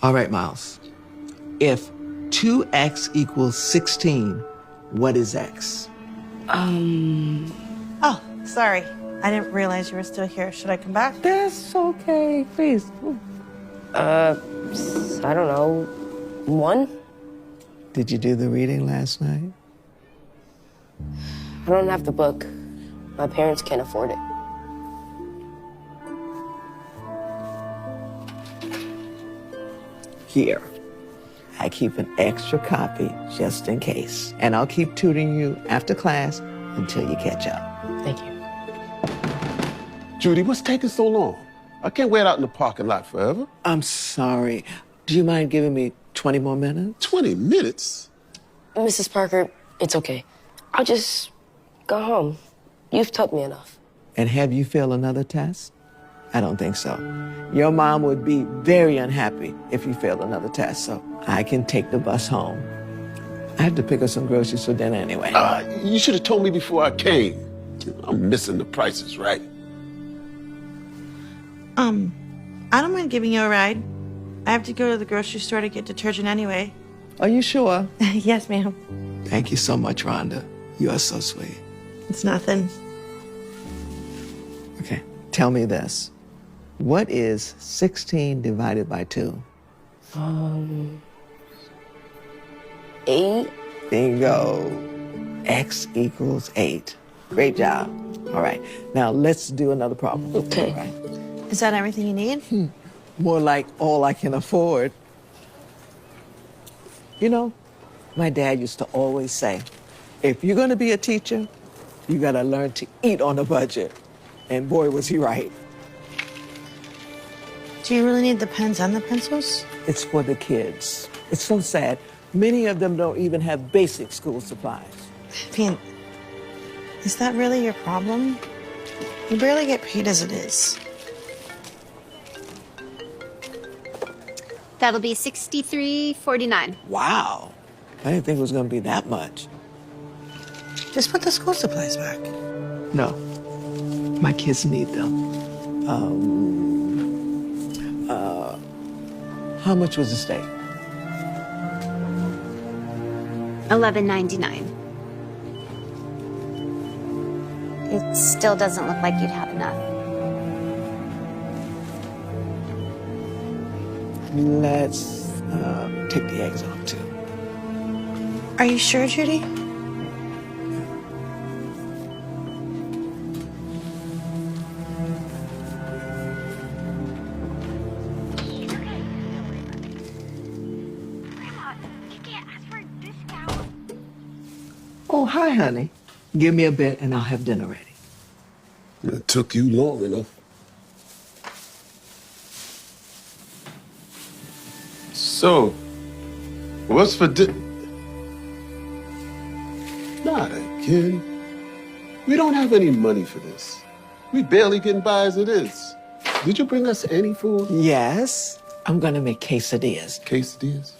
All right, Miles. If 2x equals 16, what is x? Oh, sorry. I didn't realize you were still here. Should I come back? That's okay, please. I don't know, 1? Did you do the reading last night? I don't have the book. My parents can't afford it. Here. I keep an extra copy just in case. And I'll keep tutoring you after class until you catch up. Thank you. Judy, what's taking so long? I can't wait out in the parking lot forever. I'm sorry. Do you mind giving me 20 more minutes? 20 minutes? Mrs. Parker, it's okay. I'll just go home. You've taught me enough. And have you failed another test? I don't think so. Your mom would be very unhappy if you failed another test, so I can take the bus home. I have to pick up some groceries for dinner anyway. You should have told me before I came. I'm missing the prices, right? I don't mind giving you a ride. I have to go to the grocery store to get detergent anyway. Are you sure? Yes, ma'am. Thank you so much, Rhonda. You are so sweet. It's nothing. Okay, tell me this. What is 16 divided by 2? 8? Bingo. X equals 8. Great job. All right, now let's do another problem. Okay. All right. Is that everything you need? More like all I can afford. You know, my dad used to always say, if you're going to be a teacher, you got to learn to eat on a budget. And boy, was he right. Do you really need the pens and the pencils? It's for the kids. It's so sad. Many of them don't even have basic school supplies. Pete, is that really your problem? You barely get paid as it is. That'll be $63.49. Wow. I didn't think it was going to be that much. Just put the school supplies back. No. My kids need them. How much was the steak? $11.99. It still doesn't look like you'd have enough. Let's take the eggs off too. Are you sure, Judy? Oh, hi, honey. Give me a bit and I'll have dinner ready. It took you long enough. So, what's for Not again. We don't have any money for this. We barely getting by as it is. Did you bring us any food? Yes, I'm gonna make quesadillas. Quesadillas?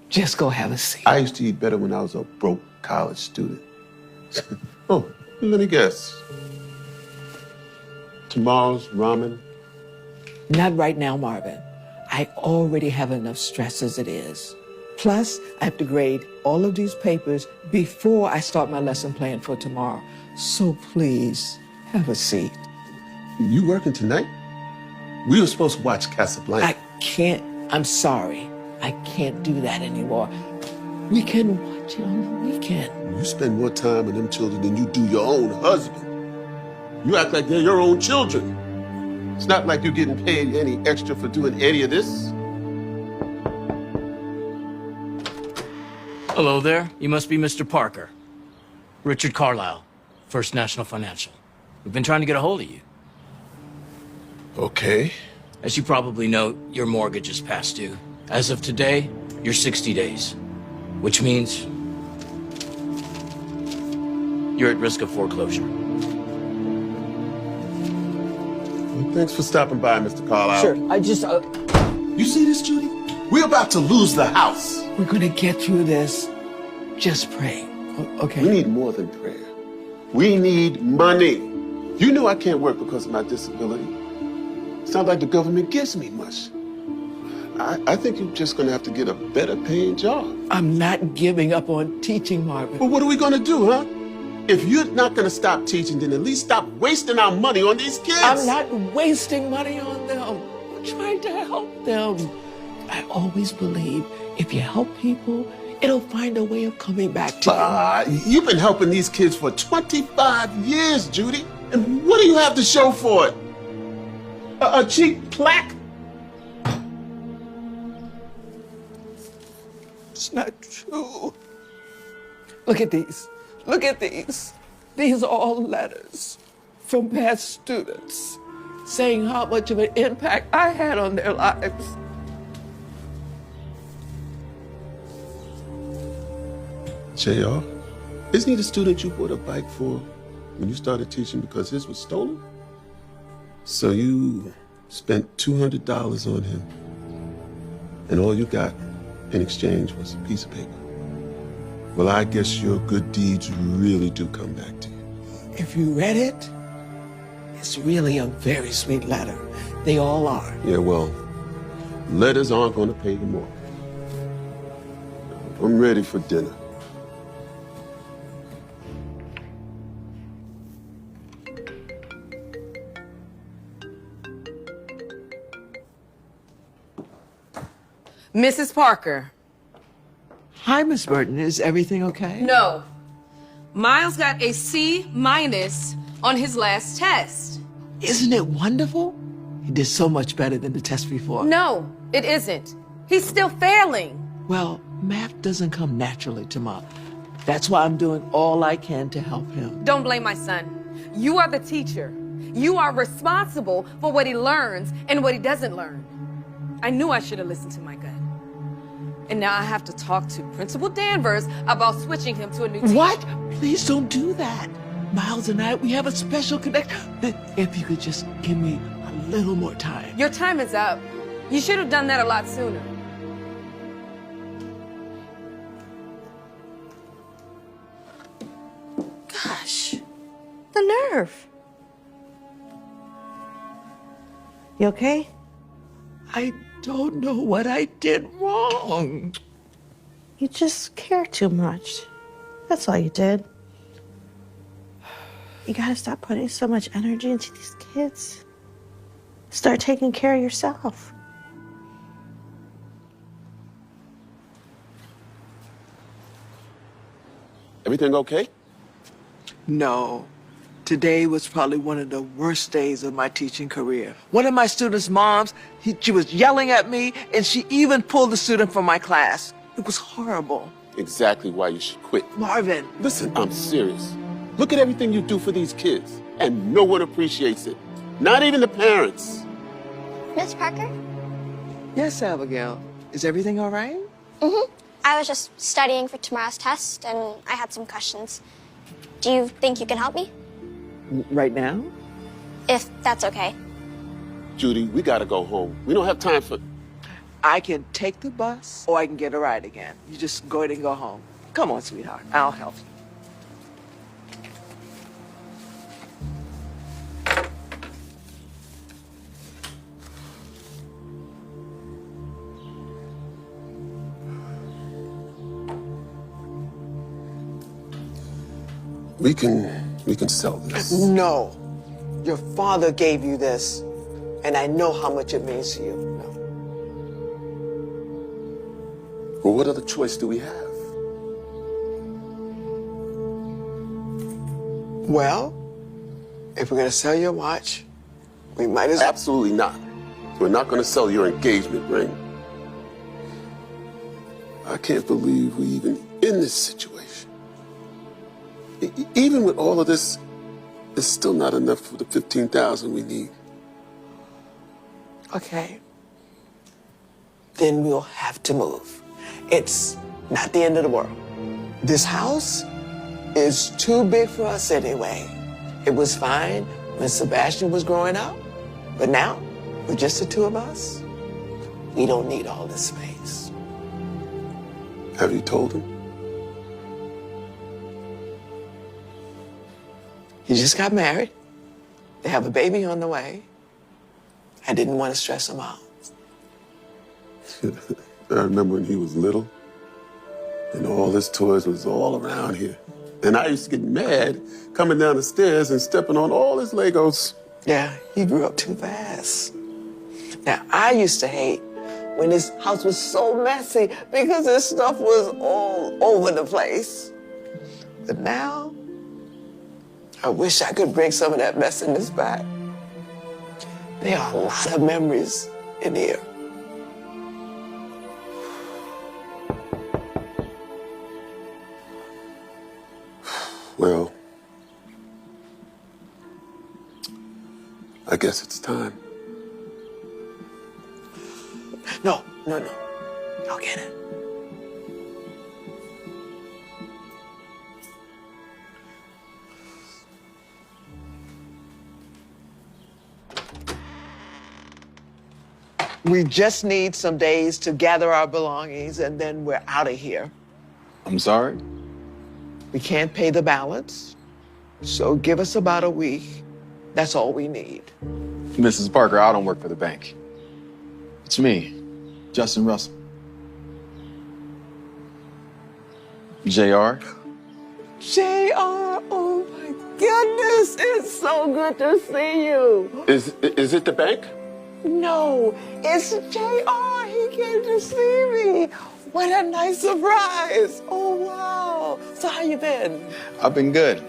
Just go have a seat. I used to eat better when I was a broke college student. Oh, let me guess. Tomorrow's ramen? Not right now, Marvin. I already have enough stress as it is. Plus, I have to grade all of these papers before I start my lesson plan for tomorrow. So please, have a seat. You working tonight? We were supposed to watch Casablanca. I can't. I'm sorry. I can't do that anymore. We can watch it on the weekend. You spend more time with them children than you do your own husband. You act like they're your own children. It's not like you're getting paid any extra for doing any of this. Hello there. You must be Mr. Parker. Richard Carlisle, First National Financial. We've been trying to get a hold of you. Okay. As you probably know, your mortgage is past due. As of today, you're 60 days, which means you're at risk of foreclosure. Well, thanks for stopping by, Mr. Carlisle. Sure, I just... You see this, Judy? We're about to lose the house. We're gonna get through this. Just pray, okay? We need more than prayer. We need money. You know I can't work because of my disability. Sounds like the government gives me much. I think you're just gonna have to get a better paying job. I'm not giving up on teaching, Marvin. But what are we gonna do, huh? If you're not gonna stop teaching, then at least stop wasting our money on these kids. I'm not wasting money on them. I'm trying to help them. I always believe if you help people, it'll find a way of coming back to you. You've been helping these kids for 25 years, Judy. And what do you have to show for it? A cheap plaque? It's not true. Look at these. Look at these. These are all letters from past students saying how much of an impact I had on their lives. JR, isn't he the student you bought a bike for when you started teaching because his was stolen? So you spent $200 on him, and all you got in exchange was a piece of paper. Well, I guess your good deeds really do come back to you. If you read it, it's really a very sweet letter. They all are. Yeah, well, letters aren't going to pay you more. I'm ready for dinner. Mrs. Parker. Hi, Miss Burton. Is everything okay? No. Miles got a C- on his last test. Isn't it wonderful? He did so much better than the test before. No, it isn't. He's still failing. Well, math doesn't come naturally to Mom. That's why I'm doing all I can to help him. Don't blame my son. You are the teacher. You are responsible for what he learns and what he doesn't learn. I knew I should have listened to my gut. And now I have to talk to Principal Danvers about switching him to a new teacher. What? Please don't do that. Miles and I, we have a special connection. If you could just give me a little more time. Your time is up. You should have done that a lot sooner. Gosh, the nerve. You okay? I don't know what I did wrong. You just care too much. That's all you did. You gotta stop putting so much energy into these kids. Start taking care of yourself. Everything okay? No. Today was probably one of the worst days of my teaching career. One of my students' moms, she was yelling at me, and she even pulled the student from my class. It was horrible. Exactly why you should quit. Marvin. Listen, I'm serious. Look at everything you do for these kids, and no one appreciates it. Not even the parents. Miss Parker? Yes, Abigail. Is everything all right? I was just studying for tomorrow's test, and I had some questions. Do you think you can help me? Right now? If that's okay. Judy, we gotta go home. We don't have time for... I can take the bus, or I can get a ride again. You just go ahead and go home. Come on, sweetheart. I'll help you. We can sell this. No. Your father gave you this, and I know how much it means to you. No. Well, what other choice do we have? Well, if we're going to sell your watch, we might as well. Absolutely not. We're not gonna sell your engagement ring. I can't believe we're even in this situation. Even with all of this, it's still not enough for the $15,000 we need. Okay. Then we'll have to move. It's not the end of the world. This house is too big for us anyway. It was fine when Sebastian was growing up, but now we're just the two of us. We don't need all this space. Have you told him? He just got married. They have a baby on the way. I didn't want to stress him out. I remember when he was little and all his toys was all around here. And I used to get mad coming down the stairs and stepping on all his Legos. Yeah, he grew up too fast. Now, I used to hate when his house was so messy because his stuff was all over the place. But now, I wish I could bring some of that messiness back. There are a lot of memories in here. Well, I guess it's time. No. I'll get it. We just need some days to gather our belongings and then we're out of here. I'm sorry? We can't pay the balance, so give us about a week. That's all we need. Mrs. Parker, I don't work for the bank. It's me, Justin Russell. JR? JR, oh my goodness, it's so good to see you. Is it the bank? No, it's JR, he came to see me. What a nice surprise. Oh, wow. So how you been? I've been good.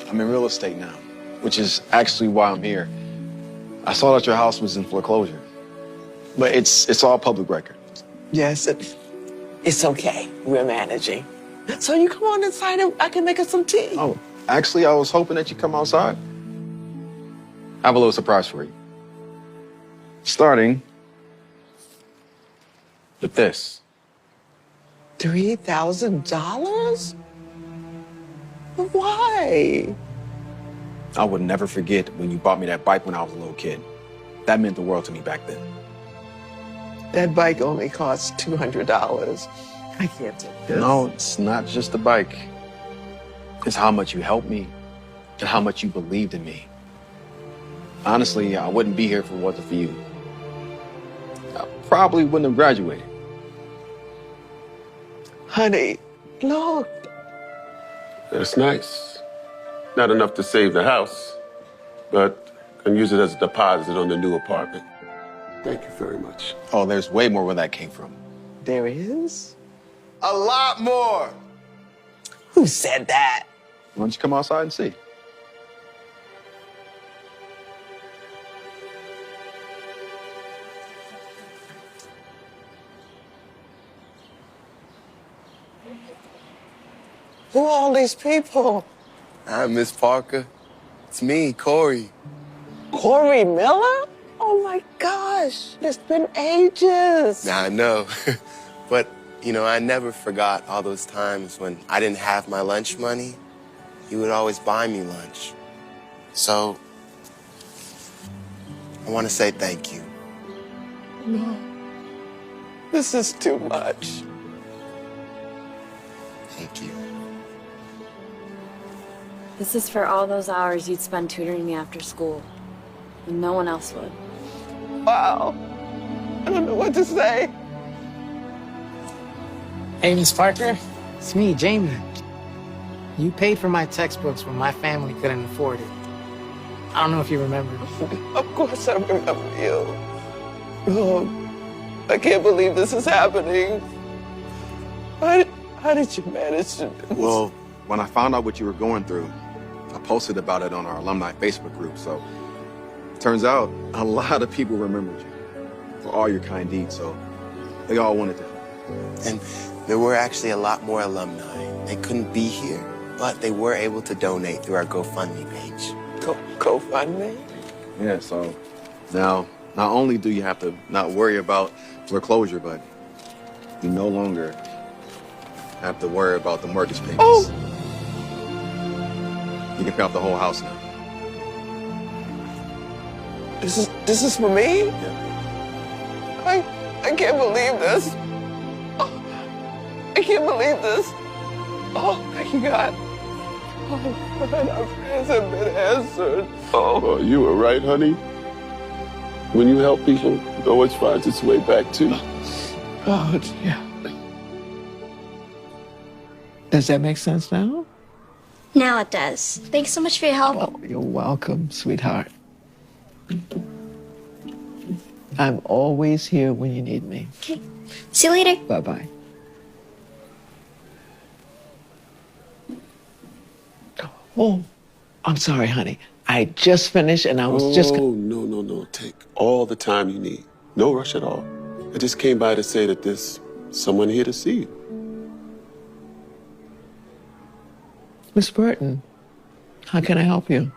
I'm in real estate now, which is actually why I'm here. I saw that your house was in foreclosure, but it's all public record. Yes, it's okay. We're managing. So you come on inside and I can make us some tea. Oh, actually, I was hoping that you'd come outside. I have a little surprise for you. Starting with this. $3,000? Why? I would never forget when you bought me that bike when I was a little kid. That meant the world to me back then. That bike only cost $200. I can't take this. No, it's not just the bike. It's how much you helped me and how much you believed in me. Honestly, I wouldn't be here if it wasn't for you. I probably wouldn't have graduated. Honey, look. That's nice. Not enough to save the house, but can use it as a deposit on the new apartment. Thank you very much. Oh, there's way more where that came from. There is? A lot more. Who said that? Why don't you come outside and see? Who are all these people? I'm Miss Parker. It's me, Corey. Corey Miller? Oh my gosh, it's been ages. Now, I know. But, you know, I never forgot all those times when I didn't have my lunch money. You would always buy me lunch. So, I want to say thank you. No, this is too much. Thank you. This is for all those hours you'd spend tutoring me after school. And no one else would. Wow, I don't know what to say. Hey, Miss Parker, it's me, Jamie. You paid for my textbooks when my family couldn't afford it. I don't know if you remember. Of course I remember you. Oh, I can't believe this is happening. How did you manage to do this? Well, when I found out what you were going through, I posted about it on our alumni Facebook group. So, turns out a lot of people remembered you for all your kind deeds. So, they all wanted to help. And there were actually a lot more alumni. They couldn't be here, but they were able to donate through our GoFundMe page. GoFundMe? Yeah, so now not only do you have to not worry about foreclosure, but you no longer have to worry about the mortgage payments. Oh! You can pay off the whole house now. This is for me? Yeah. I can't believe this. Oh, I can't believe this. Oh, thank you, God. Oh, God, our prayers have been answered. Oh, you were right, honey. When you help people, it always finds its way back to you. Oh, yeah. Does that make sense now? Now it does. Thanks so much for your help. Oh, you're welcome, sweetheart. I'm always here when you need me. Okay. See you later. Bye-bye. Oh, I'm sorry, honey. I just finished and I was just... Oh, no. Take all the time you need. No rush at all. I just came by to say that there's someone here to see you. Miss Burton, how can I help you?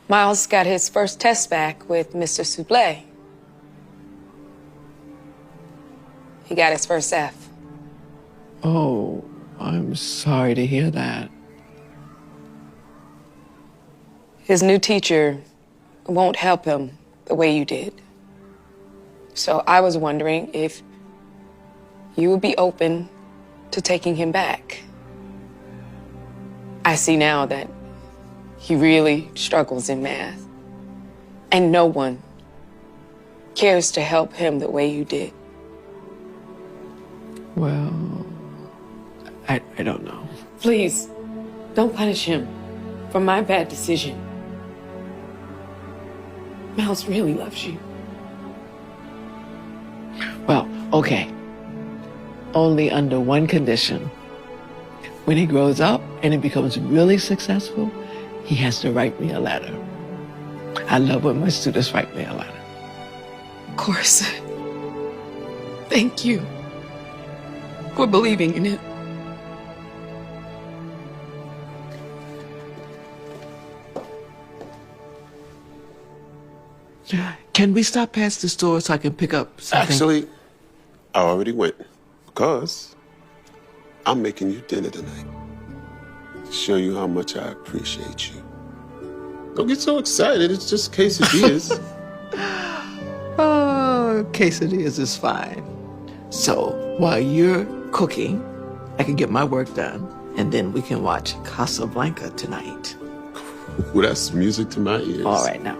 Miles got his first test back with Mr. Souble. He got his first F. Oh, I'm sorry to hear that. His new teacher won't help him the way you did. So I was wondering if you would be open to taking him back. I see now that he really struggles in math, and no one cares to help him the way you did. Well, I don't know. Please, don't punish him for my bad decision. Miles really loves you. Well, okay. Only under one condition. When he grows up and he becomes really successful, he has to write me a letter. I love when my students write me a letter. Of course. Thank you for believing in it. Can we stop past the store so I can pick up something? Actually, I already went because I'm making you dinner tonight. To show you how much I appreciate you. Don't get so excited. It's just quesadillas. Oh, quesadillas is fine. So while you're cooking, I can get my work done, and then we can watch Casablanca tonight. Well, that's music to my ears. All right, now.